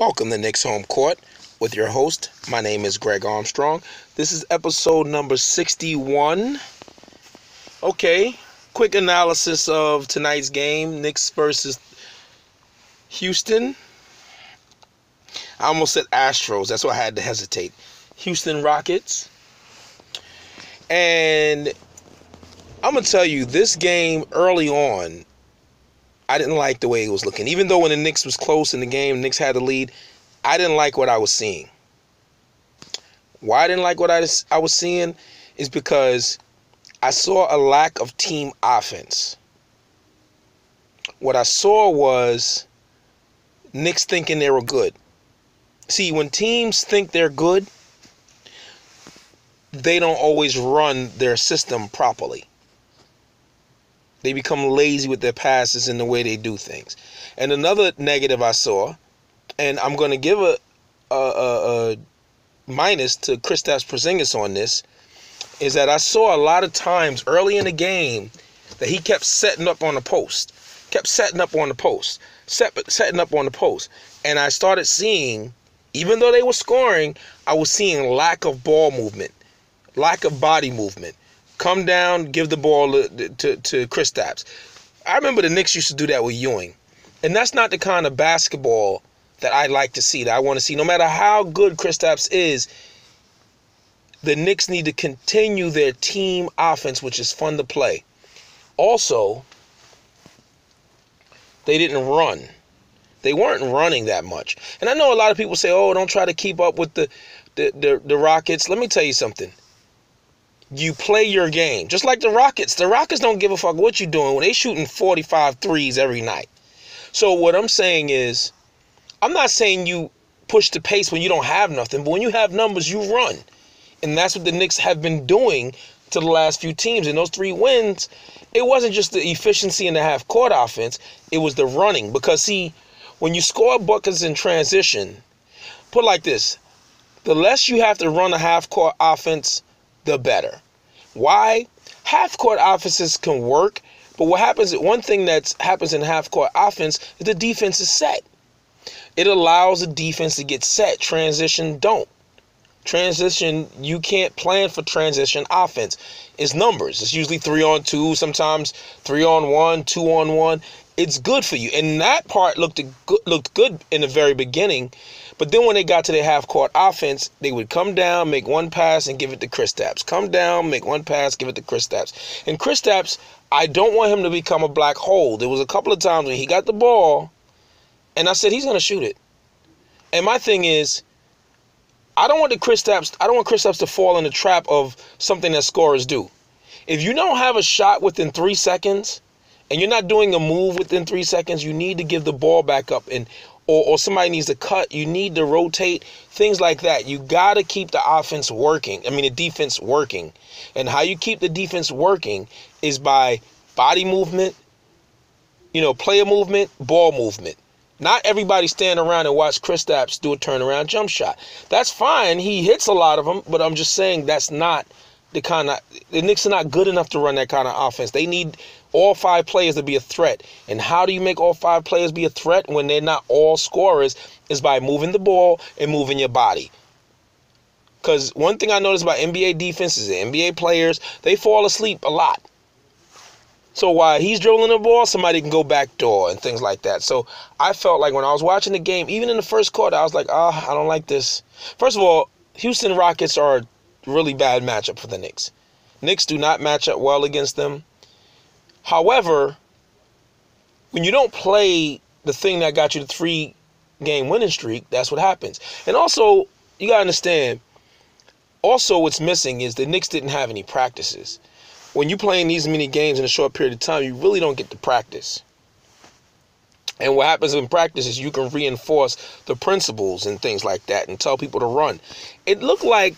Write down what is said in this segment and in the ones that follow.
Welcome to Knicks Home Court with your host. My name is Greg Armstrong. This is episode number 61. Okay, quick analysis of tonight's game, Knicks versus Houston. I almost said Astros, that's why I had to hesitate. Houston Rockets. And I'm going to tell you, this game early on, I didn't like the way it was looking. Even though when the Knicks was close in the game, Knicks had the lead, I didn't like what I was seeing. Why I didn't like what I was seeing is because I saw a lack of team offense. What I saw was Knicks thinking they were good. See, when teams think they're good, they don't always run their system properly. They become lazy with their passes and the way they do things. And another negative I saw, and I'm going to give a minus to Kristaps Porzingis on this, is that I saw a lot of times early in the game that he kept setting up on the post. And I started seeing, even though they were scoring, I was seeing lack of ball movement, lack of body movement. Come down, give the ball to Kristaps. I remember the Knicks used to do that with Ewing. And that's not the kind of basketball that I like to see, that I want to see. No matter how good Kristaps is, the Knicks need to continue their team offense, which is fun to play. Also, they didn't run. They weren't running that much. And I know a lot of people say, oh, don't try to keep up with the Rockets. Let me tell you something. You play your game. Just like the Rockets. The Rockets don't give a fuck what you're doing when they shooting 45 threes every night. So what I'm saying is, I'm not saying you push the pace when you don't have nothing, but when you have numbers, you run. And that's what the Knicks have been doing to the last few teams. In those 3 wins, it wasn't just the efficiency in the half-court offense. It was the running. Because, see, when you score buckets in transition, put it like this, the less you have to run a half-court offense, the better. Why? Half-court offenses can work, but what happens, one thing that happens in half-court offense is the defense is set. It allows the defense to get set. Transition don't. Transition, you can't plan for transition offense. It's numbers. It's usually 3-on-2, sometimes 3-on-1, 2-on-1. It's good for you. And that part looked good in the very beginning. But then when they got to their half-court offense, they would come down, make one pass, and give it to Kristaps. Come down, make one pass, give it to Kristaps. And Kristaps, I don't want him to become a black hole. There was a couple of times when he got the ball, and I said, he's going to shoot it. And my thing is, I don't want Kristaps to fall in the trap of something that scorers do. If you don't have a shot within 3 seconds, and you're not doing a move within 3 seconds, you need to give the ball back up, or somebody needs to cut. You need to rotate, things like that. You got to keep the offense working. The defense working. And how you keep the defense working is by body movement, player movement, ball movement. Not everybody stand around and watch Kristaps do a turnaround jump shot. That's fine. He hits a lot of them, but I'm just saying that's not the Knicks are not good enough to run that kind of offense. They need all 5 players to be a threat. And how do you make all 5 players be a threat when they're not all scorers? Is by moving the ball and moving your body. Because one thing I noticed about NBA defenses and NBA players, they fall asleep a lot. So while he's dribbling the ball, somebody can go backdoor and things like that. So I felt like when I was watching the game, even in the first quarter, I was like, I don't like this. First of all, Houston Rockets are a really bad matchup for the Knicks. Knicks do not match up well against them. However, when you don't play the thing that got you the 3-game winning streak, that's what happens. And also, you got to understand, also what's missing is the Knicks didn't have any practices. When you're playing these many games in a short period of time, you really don't get to practice. And what happens in practice is you can reinforce the principles and things like that and tell people to run. It looked like,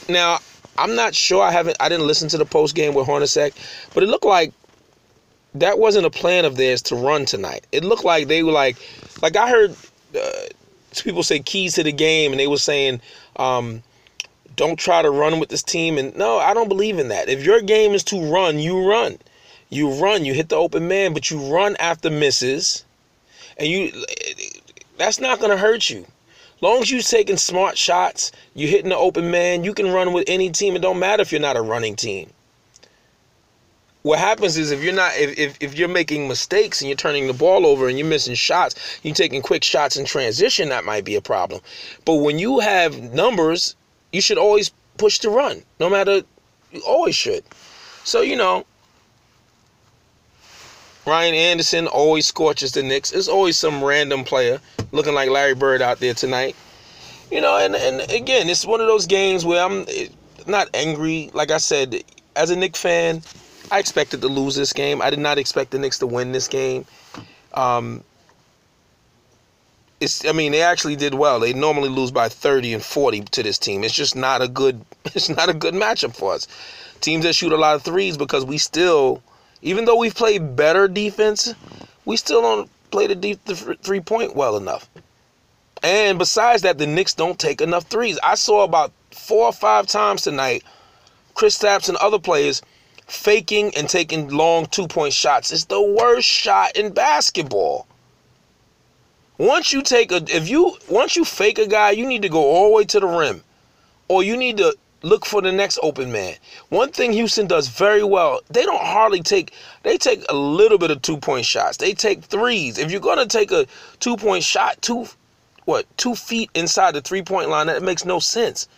now, I'm not sure, I didn't listen to the post game with Hornacek, but it looked like that wasn't a plan of theirs to run tonight. It looked like they were like I heard people say keys to the game, and they were saying, don't try to run with this team. And no, I don't believe in that. If your game is to run, you run. You run, you hit the open man, but you run after misses. And that's not going to hurt you. Long as you're taking smart shots, you're hitting the open man, you can run with any team. It don't matter if you're not a running team. What happens is if you're making mistakes and you're turning the ball over and you're missing shots, you're taking quick shots in transition, that might be a problem. But when you have numbers, you should always push the run. No matter, you always should. So, Ryan Anderson always scorches the Knicks. There's always some random player looking like Larry Bird out there tonight. And again, it's one of those games where I'm not angry. Like I said, as a Knicks fan, I expected to lose this game. I did not expect the Knicks to win this game. They actually did well. They normally lose by 30 and 40 to this team. It's just not a good matchup for us. Teams that shoot a lot of threes, because we still, even though we've played better defense, we still don't play the 3-point well enough. And besides that, the Knicks don't take enough threes. I saw about 4 or 5 times tonight Kristaps and other players faking and taking long 2-point shots. It's the worst shot in basketball. Once you fake a guy, you need to go all the way to the rim, or you need to look for the next open man. One thing Houston does very well, they take a little bit of 2-point shots. They take threes. If you're going to take a 2-point shot, 2 feet inside the 3-point line, that makes no sense.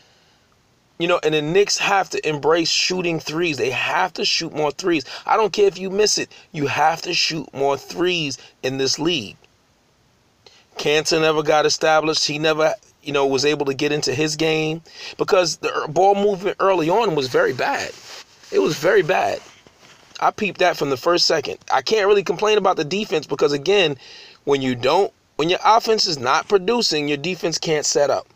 And the Knicks have to embrace shooting threes. They have to shoot more threes. I don't care if you miss it. You have to shoot more threes in this league. Cantor never got established. He never, was able to get into his game because the ball movement early on was very bad. It was very bad. I peeped that from the first second. I can't really complain about the defense because, again, when your offense is not producing, your defense can't set up.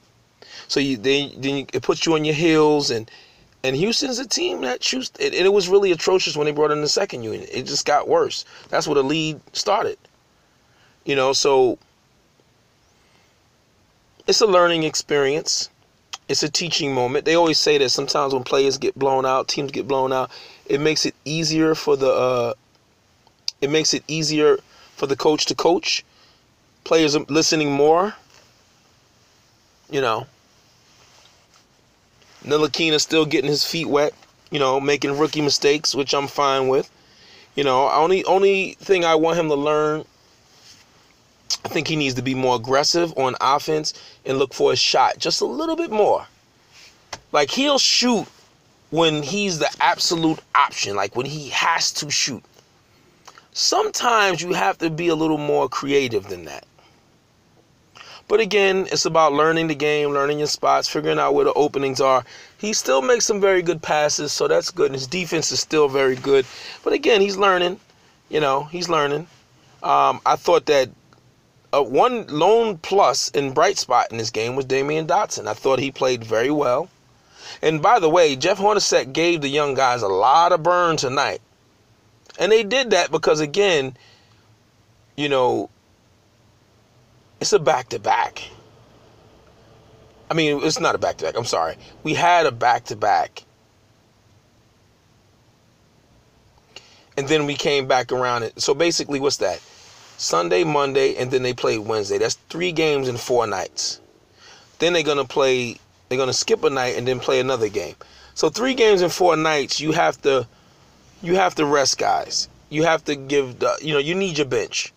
So it puts you on your heels, and Houston's a team that shoots, and it was really atrocious when they brought in the second unit. It just got worse. That's where the lead started. So it's a learning experience. It's a teaching moment. They always say that sometimes when players get blown out, teams get blown out, it makes it easier for the coach to coach. Players are listening more. Ntilikina still getting his feet wet, making rookie mistakes, which I'm fine with. Only thing I want him to learn, I think he needs to be more aggressive on offense and look for a shot just a little bit more. Like, he'll shoot when he's the absolute option, like when he has to shoot. Sometimes you have to be a little more creative than that. But again, it's about learning the game, learning your spots, figuring out where the openings are. He still makes some very good passes, so that's good. And his defense is still very good. But again, he's learning. He's learning. I thought that one lone plus and bright spot in this game was Damian Dotson. I thought he played very well. And by the way, Jeff Hornacek gave the young guys a lot of burn tonight. And they did that because, again, it's a back-to-back. I mean, it's not a back-to-back. I'm sorry. We had a back-to-back. And then we came back around it. So basically, what's that? Sunday, Monday, and then they played Wednesday. That's 3 games in 4 nights. Then they're going to skip a night and then play another game. So 3 games in 4 nights, you have to rest guys. You have to give, you need your bench.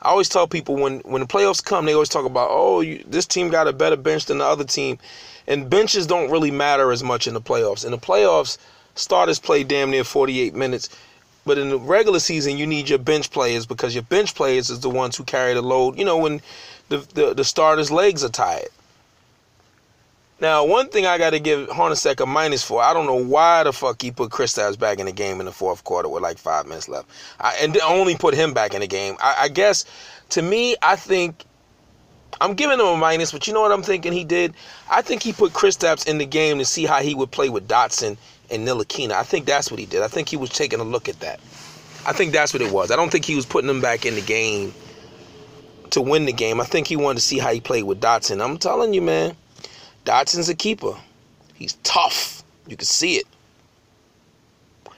I always tell people when the playoffs come, they always talk about, this team got a better bench than the other team. And benches don't really matter as much in the playoffs. In the playoffs, starters play damn near 48 minutes. But in the regular season, you need your bench players because your bench players is the ones who carry the load, when the starters' legs are tired. Now, one thing I got to give Hornacek a minus for, I don't know why the fuck he put Kristaps back in the game in the 4th quarter with like 5 minutes left. And only put him back in the game. I guess, to me, I think, I'm giving him a minus, but you know what I'm thinking he did? I think he put Kristaps in the game to see how he would play with Dotson and Ntilikina. I think that's what he did. I think he was taking a look at that. I think that's what it was. I don't think he was putting him back in the game to win the game. I think he wanted to see how he played with Dotson. I'm telling you, man. Dotson's a keeper. He's tough. You can see it.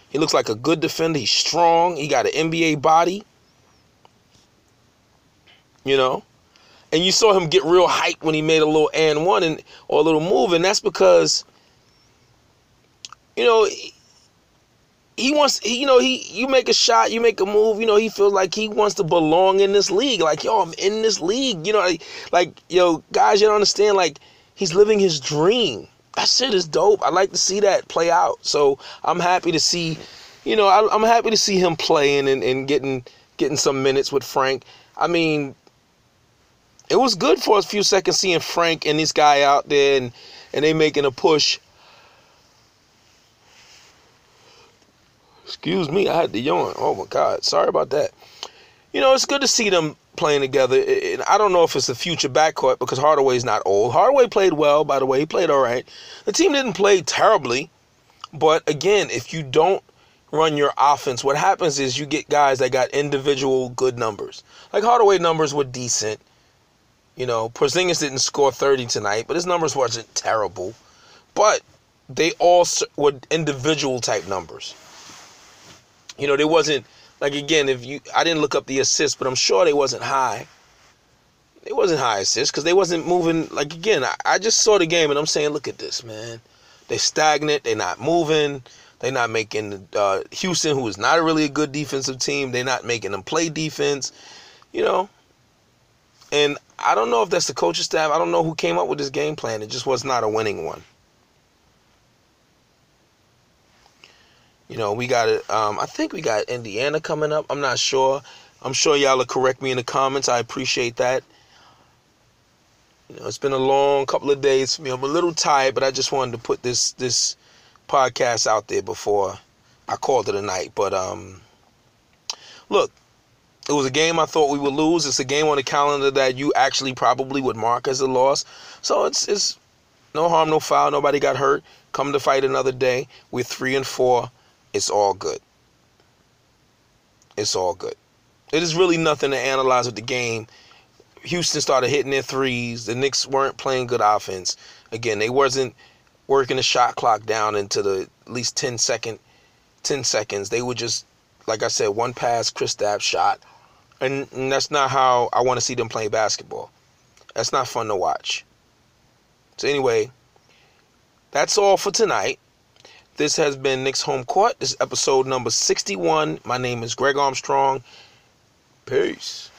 He looks like a good defender. He's strong. He got an NBA body. And you saw him get real hyped when he made a little and one or a little move, and that's because, you know, you make a shot, you make a move, he feels like he wants to belong in this league. Like, yo, I'm in this league. Guys, you don't understand, like, he's living his dream. That shit is dope. I like to see that play out. So I'm happy to see, I'm happy to see him playing and getting some minutes with Frank. I mean, it was good for a few seconds seeing Frank and this guy out there and they making a push. Excuse me, I had to yawn. Oh my God, sorry about that. It's good to see them playing together. And I don't know if it's the future backcourt because Hardaway's not old. Hardaway played well, by the way. He played all right. The team didn't play terribly. But again, if you don't run your offense, what happens is you get guys that got individual good numbers. Like Hardaway numbers were decent. Porzingis didn't score 30 tonight, but his numbers wasn't terrible. But they all were individual type numbers. They wasn't, like, again, I didn't look up the assists, but I'm sure they wasn't high. They wasn't high assists because they wasn't moving. Like, again, I just saw the game and I'm saying, look at this, man. They stagnant. They're not moving. They're not making Houston, who is not really a good defensive team, they're not making them play defense, And I don't know if that's the coaching staff. I don't know who came up with this game plan. It just was not a winning one. We got it. I think we got Indiana coming up. I'm not sure. I'm sure y'all will correct me in the comments. I appreciate that. It's been a long couple of days for me. I'm a little tired, but I just wanted to put this podcast out there before I called it a night. But look, it was a game I thought we would lose. It's a game on the calendar that you actually probably would mark as a loss. So it's no harm, no foul. Nobody got hurt. Come to fight another day. We're 3-4. It's all good. It's all good. It is really nothing to analyze with the game. Houston started hitting their threes. The Knicks weren't playing good offense. Again, they wasn't working the shot clock down into the at least 10 seconds. They were just, like I said, one pass, Kristaps shot. And that's not how I want to see them play basketball. That's not fun to watch. So anyway, that's all for tonight. This has been Knicks Home Court. This is episode number 61. My name is Greg Armstrong. Peace.